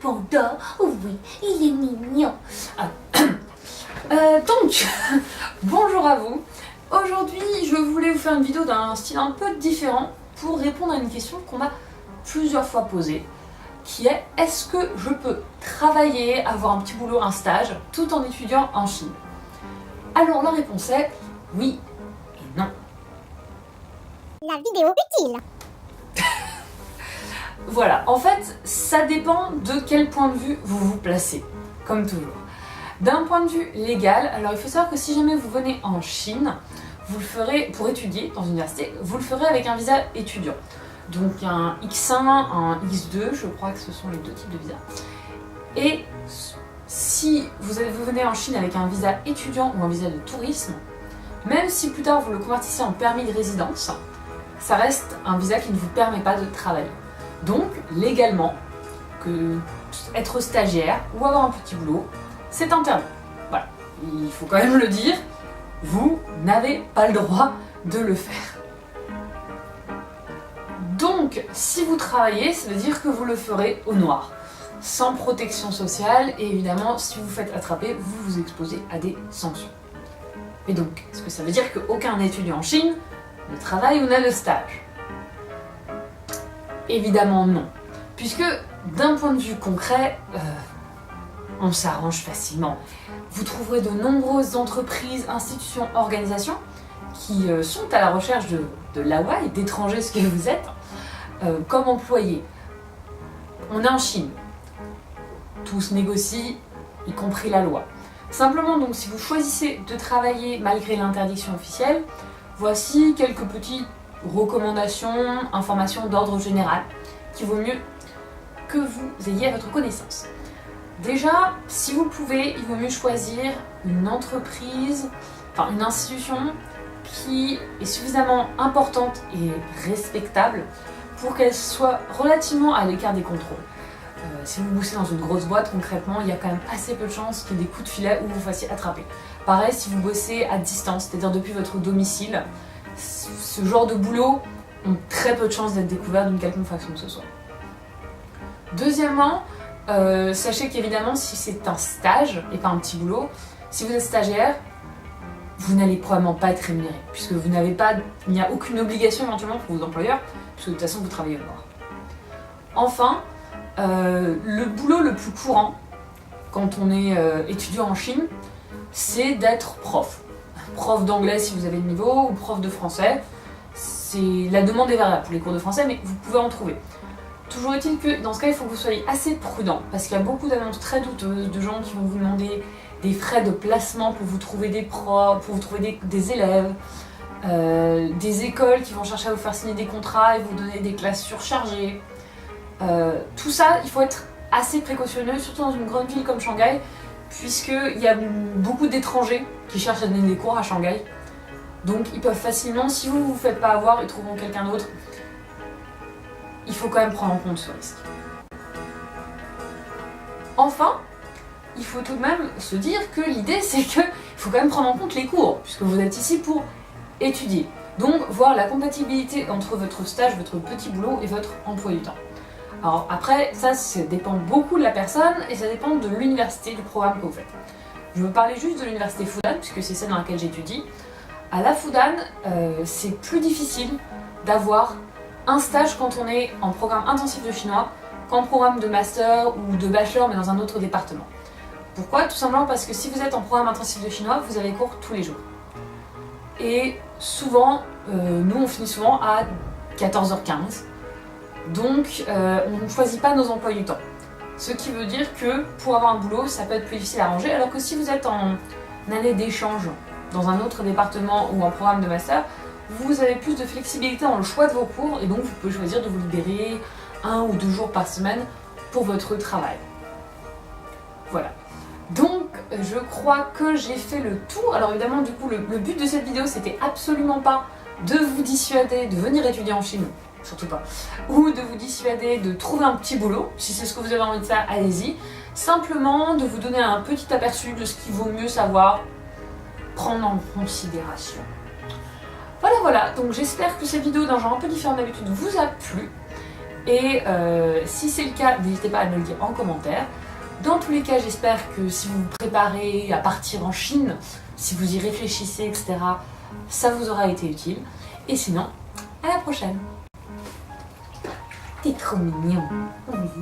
panda. Oui, il est mignon. Donc, bonjour à vous. Aujourd'hui, je voulais vous faire une vidéo d'un style un peu différent pour répondre à une question qu'on m'a plusieurs fois posée, qui est: est-ce que je peux travailler, avoir un petit boulot, un stage, tout en étudiant en Chine? Alors la réponse est oui et non. La vidéo utile. Voilà, en fait, ça dépend de quel point de vue vous vous placez, comme toujours. D'un point de vue légal, alors il faut savoir que si jamais vous venez en Chine, vous le ferez pour étudier dans une université, vous le ferez avec un visa étudiant. Donc un X1, un X2, je crois que ce sont les deux types de visas. Et si vous venez en Chine avec un visa étudiant ou un visa de tourisme, même si plus tard vous le convertissez en permis de résidence, ça reste un visa qui ne vous permet pas de travailler. Donc, légalement, être stagiaire ou avoir un petit boulot, c'est interdit. Voilà, il faut quand même le dire, vous n'avez pas le droit de le faire. Donc, si vous travaillez, ça veut dire que vous le ferez au noir, sans protection sociale, et évidemment, si vous vous faites attraper, vous vous exposez à des sanctions. Et donc, est-ce que ça veut dire qu'aucun étudiant en Chine ne travaille ou n'a de stage? Évidemment non, puisque d'un point de vue concret, on s'arrange facilement. Vous trouverez de nombreuses entreprises, institutions, organisations qui sont à la recherche de l'Hawaï, d'étrangers ce que vous êtes, comme employés. On est en Chine, tout se négocie, y compris la loi. Simplement donc, si vous choisissez de travailler malgré l'interdiction officielle, voici quelques petites recommandations, informations d'ordre général qui vaut mieux que vous ayez à votre connaissance. Déjà, si vous pouvez, il vaut mieux choisir une entreprise, enfin une institution qui est suffisamment importante et respectable pour qu'elle soit relativement à l'écart des contrôles. Si vous bossez dans une grosse boîte, concrètement, il y a quand même assez peu de chances qu'il y ait des coups de filet où vous vous fassiez attraper. Pareil, si vous bossez à distance, c'est-à-dire depuis votre domicile, ce genre de boulot ont très peu de chances d'être découverts d'une quelconque façon que ce soit. Deuxièmement, sachez qu'évidemment, si c'est un stage et pas un petit boulot, si vous êtes stagiaire, vous n'allez probablement pas être rémunéré, puisque il n'y a aucune obligation éventuellement pour vos employeurs, puisque de toute façon vous travaillez au noir. Enfin, le boulot le plus courant quand on est étudiant en Chine, c'est d'être prof. Prof d'anglais si vous avez le niveau, ou prof de français. La demande est variable pour les cours de français, mais vous pouvez en trouver. Toujours est-il que dans ce cas, il faut que vous soyez assez prudent, parce qu'il y a beaucoup d'annonces très douteuses de gens qui vont vous demander des frais de placement pour vous trouver des profs, pour vous trouver des élèves, des écoles qui vont chercher à vous faire signer des contrats et vous donner des classes surchargées. Tout ça, il faut être assez précautionneux, surtout dans une grande ville comme Shanghai, puisqu'il y a beaucoup d'étrangers qui cherchent à donner des cours à Shanghai. Donc ils peuvent facilement, si vous ne vous faites pas avoir, ils trouveront quelqu'un d'autre. Il faut quand même prendre en compte ce risque. Enfin, il faut tout de même se dire que l'idée c'est qu'il faut quand même prendre en compte les cours, puisque vous êtes ici pour étudier. Donc voir la compatibilité entre votre stage, votre petit boulot et votre emploi du temps. Alors après, ça dépend beaucoup de la personne et ça dépend de l'université, du programme que vous faites. Je veux parler juste de l'université Fudan, puisque c'est celle dans laquelle j'étudie. À la Fudan, c'est plus difficile d'avoir un stage quand on est en programme intensif de chinois qu'en programme de master ou de bachelor mais dans un autre département. Pourquoi? Tout simplement parce que si vous êtes en programme intensif de chinois, vous avez cours tous les jours. Et souvent, nous on finit souvent à 14h15. Donc on ne choisit pas nos emplois du temps. Ce qui veut dire que pour avoir un boulot, ça peut être plus difficile à arranger, alors que si vous êtes en année d'échange dans un autre département ou en programme de master, vous avez plus de flexibilité dans le choix de vos cours et donc vous pouvez choisir de vous libérer 1 ou 2 jours par semaine pour votre travail. Voilà. Donc je crois que j'ai fait le tour. Alors évidemment du coup le but de cette vidéo c'était absolument pas de vous dissuader de venir étudier en Chine, surtout pas, ou de vous dissuader de trouver un petit boulot. Si c'est ce que vous avez envie de faire, allez-y. Simplement de vous donner un petit aperçu de ce qu'il vaut mieux savoir, prendre en considération. Voilà, donc j'espère que cette vidéo d'un genre un peu différent d'habitude vous a plu. Et si c'est le cas, n'hésitez pas à me le dire en commentaire. Dans tous les cas, j'espère que si vous vous préparez à partir en Chine, si vous y réfléchissez, etc., ça vous aura été utile. Et sinon, à la prochaine. T'es trop mignon. Oui.